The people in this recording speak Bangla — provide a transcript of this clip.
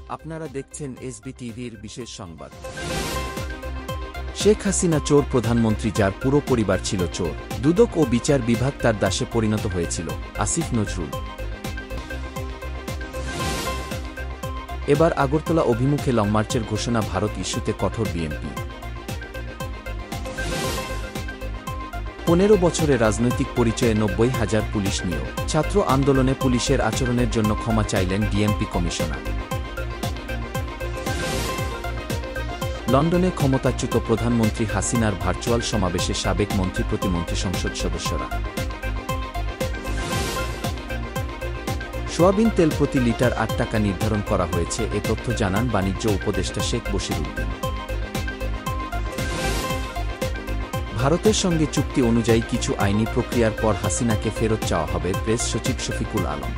আপনারা দেখছেন এসবি-টিভির বিশেষ সংবাদ। শেখ হাসিনা চোর প্রধানমন্ত্রী, যার পুরো পরিবার ছিল চোর। দুদক ও বিচার বিভাগ তার দাসে পরিণত হয়েছিল। আসিফ নজরুল। এবার আগরতলা অভিমুখে লংমার্চের ঘোষণা, ভারত ইস্যুতে কঠোর বিএনপি। 15 বছরে রাজনৈতিক পরিচয়ে 90,000 পুলিশ নিয়োগ। ছাত্র আন্দোলনে পুলিশের আচরণের জন্য ক্ষমা চাইলেন ডিএমপি কমিশনার। লন্ডনে ক্ষমতাচ্যুত প্রধানমন্ত্রী হাসিনার ভার্চুয়াল সমাবেশে সাবেক মন্ত্রী, প্রতিমন্ত্রী, সংসদ সদস্যরা। সোয়াবিন তেল প্রতি লিটার 8 টাকা নির্ধারণ করা হয়েছে, এ তথ্য জানান বাণিজ্য উপদেষ্টা শেখ বশির উদ্দিন। ভারতের সঙ্গে চুক্তি অনুযায়ী কিছু আইনি প্রক্রিয়ার পর হাসিনাকে ফেরত চাওয়া হবে, প্রেস সচিব শফিকুল আলম।